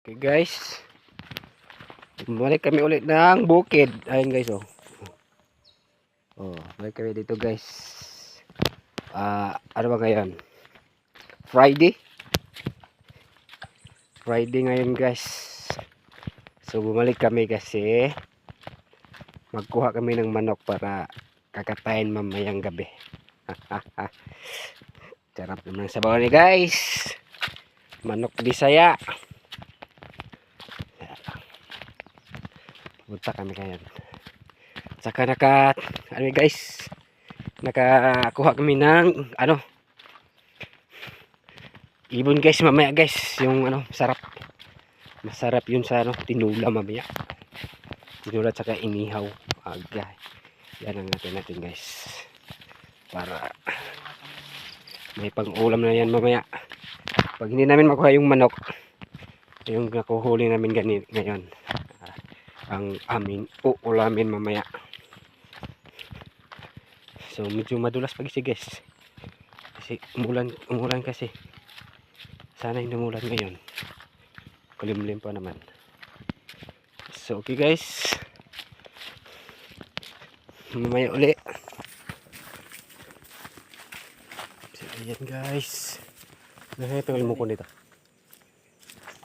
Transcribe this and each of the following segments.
Okay guys, bumalik kami ulit ng bukid. Ayun guys oh. Oh, balik kami dito guys. Ano ba ngayon? Friday. Friday ngayon guys. So bumalik kami kasi magkuha kami ng manok para kakatayin mamayang gabi. Sarap naman sa bawah ni guys. Manok Bisaya. Punta kami ngayon. Saka ano guys, nakakuha kami ng ibon guys mamaya guys, yung masarap yun sa tinula mamaya, tinula saka inihaw. Yan ang natin guys, para may pang ulam na yan mamaya pag hindi namin makuha yung manok, yung nakuhuli namin ngayon. Ang aming uulamin mamaya. So medyo madulas pag isi guys, kasi umulan kasi. Sana hindi umulan ngayon, kulimlim pa naman. So okay guys, mamaya uli. So ayan guys, ito ilmu ko nito.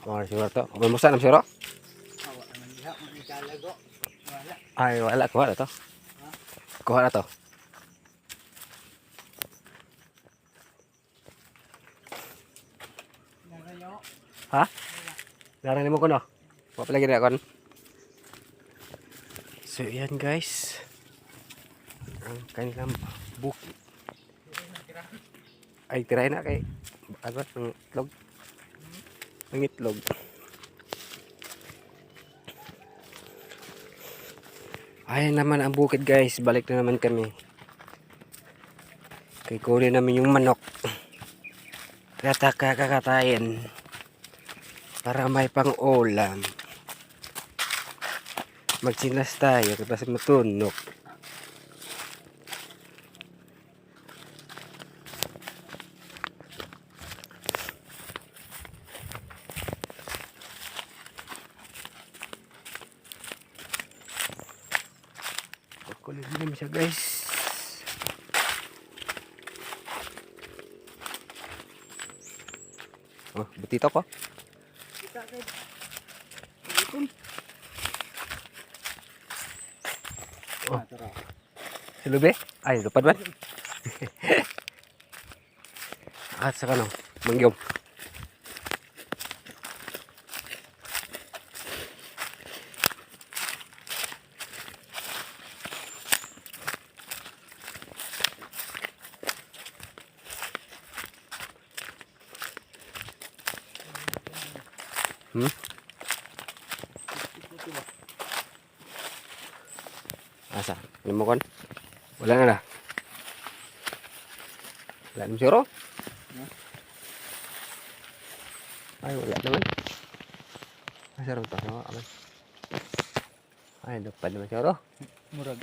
Siguro to mamusta ng siro. Ay wala, kuha na to. Kuha na to. Ha? Larang mo ko no. Wala lagi na kon. So yan guys, ang kanilang bukid. Ay tirahin na kay ng itlog. Ang itlog. Ayan naman ang bukid guys, balik na naman kami. Kay kunin namin yung manok. Kakatayin para may pang ulam. Magsinas tayo kasi matunok. Kulit siya guys. Oh, butito ko. Oh. Silube? Ay, lupad ba? At sa kanong mangyom. Asa? Limukan? Wala na na. Wala naman siro? Ay, wala naman. Masarap ito. Ay, lupad naman siro. Murag.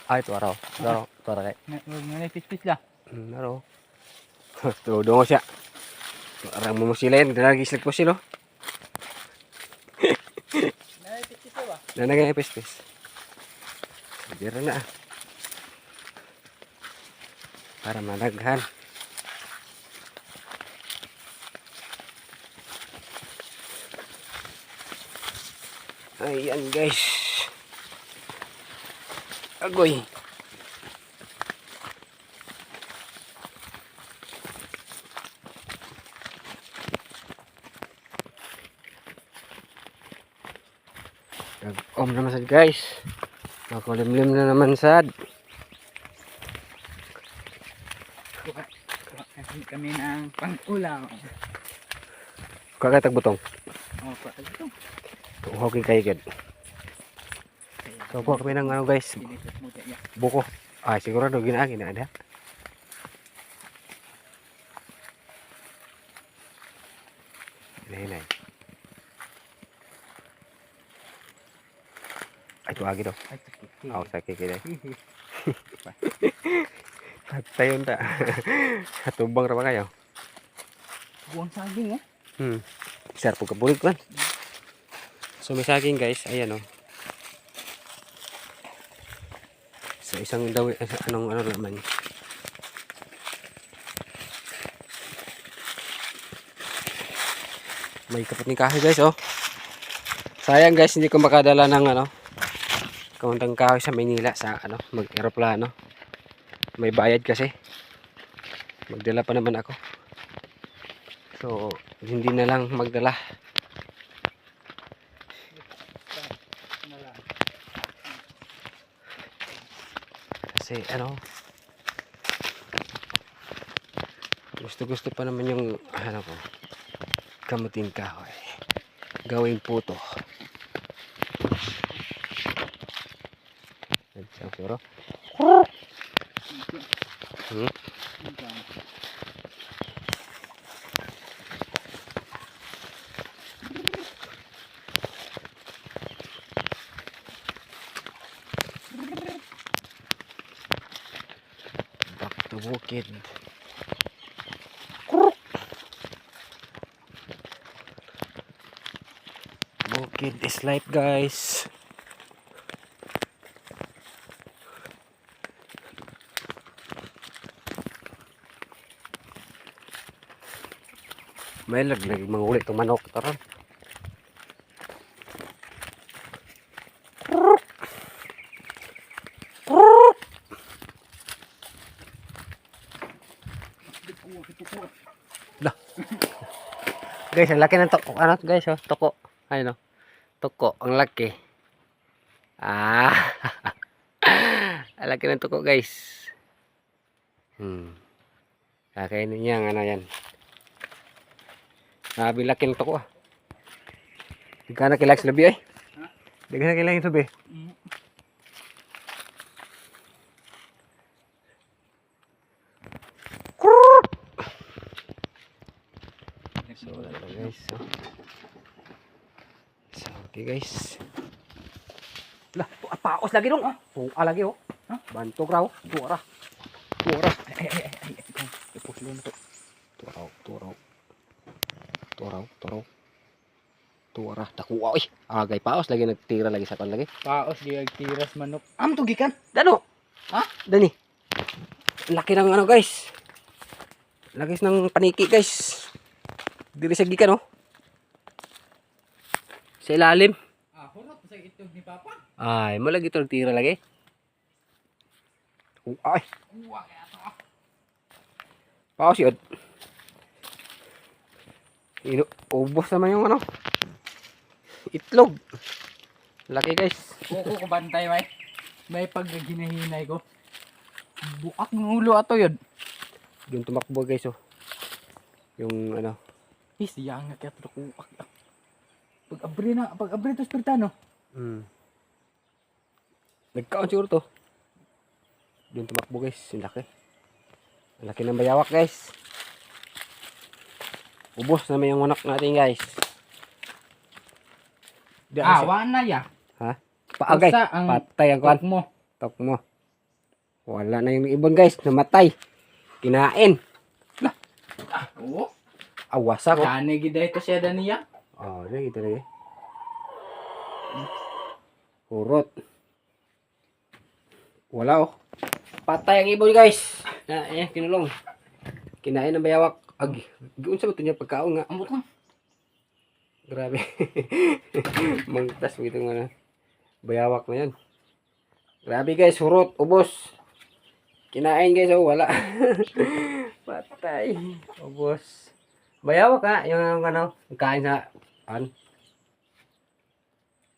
Ay, tuwaraw. Tuwaraw kay. May pis-pis lang. Naro. Tudong ko siya. Parang mumusilayan. Nanagislag po sila. May pis-pis ba? Nanagay pis-pis. Dira na. Para managhan. Ayan guys. Agoy. Nag-om naman sad guys. Makulimlim na naman sad. Kami ng pang-ulam. Kakatag butong. Oh, ito. Okay kayo gid. So kuha kami ng guys. Buko. Ay sigurado ginaagi na ada. Hinay. Ay tuagi daw. Aw sakit kaya. Tayon ta. Katubang ra ba kayo? Buang saging eh. Sir po kabulig man. So may saging guys, ayan oh. So isang daw ano naman. May kapot ni kahoy guys oh. Sayang guys hindi ko makadala ng ano kauntang kahoy sa Manila sa ano mag-eroplano. May bayad kasi. Magdala pa naman ako. So hindi na lang magdala. Kasi ano gusto pa naman yung ano ko kamuting kahoy gawing puto. Siguro back to bukid. Bukid is life guys. May laglag manguli itong manok. Tara. Dah. Guys, ang laki ng toko. Ano guys, oh, toko. Ayun oh. Toko, ang laki. Ah. Ang laki ng toko, guys. Kakainin niya ang ano yan. Sabi laki ng toko ah. Di ka na kailangan sa labi ay. Di ka na kailangan sa labi. So, wala na guys. So, okay guys. Lah, paos lagi dong. Tuwa lagi oh. Bantok raw. Tuwa ra. Ipos lang ito. Tuwa ra. Takuha oy. Agay paos lagi nagtira lagi sa kon lagi. Paos di tiras manok. Am to gikan. Dano. Ha? Dani. Laki ng ano guys. Laki ng paniki guys. Diri sa gikan oh. Sa ilalim. Hurot sa itog ni Papa. Ay, mo lagi ito nagtira lagi. Ay. Uwa kaya to. Paos yun. Ubos naman yung ano. Itlog. Laki guys. Kuko ko bantay may. May pag ginahinay ko. Buak ng ulo ato yun. Yung tumakbo guys oh. Yung ano. Siya nga kaya to kuak. Pag abri to spiritano. Nagkaon siguro to. Yung tumakbo guys. Yung laki. Ang laki ng bayawak guys. Ubos naman yung manok natin guys. Wana ya. Ha? Paagay. Patay ang kwan. Tok mo. Wala na yung ibon guys. Namatay. Kinain. Oo. Awasa ko. Kani gida ito siya daniya. Oh, gitu lagi. Urot. Wala oh. Patay ang ibon guys. Kinulong. Kinain ng bayawak. Giunsa ba ito niya pagkaon nga? Ambot lang. Grabe. Mangtas mo itong ano. Bayawak na yan. Grabe guys, urot, ubos. Kinain guys, oh, wala. Patay. Ubos. Bayawak ha, yung ano, kain sa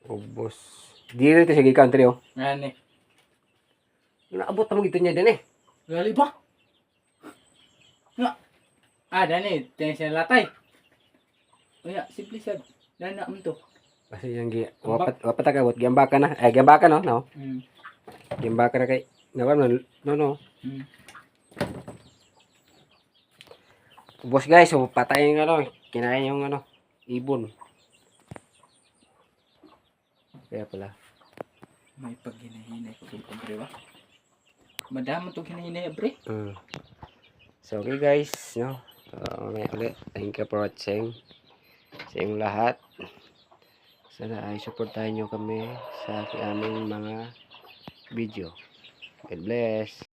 ubos. Dito ito sige country oh. Ngani. Naabot na mo gito niya din eh. Gali ba? Nga. Dani, tension latay. Uya, simple siya. Dana mo to. Kasi yung wapat agawat, gambaka na. Gambaka no? No? Gambaka na kay, no. Ubos guys, so patay yung ano, kinain yung ano, ibon. Kaya pala. May pag hinahinay ko itong bre ba? Madama itong hinahinay bre. So okay guys, no? May ulit. Thank you for watching. sa inyong lahat. Sana ay supportahan nyo kami sa aming mga video. God bless.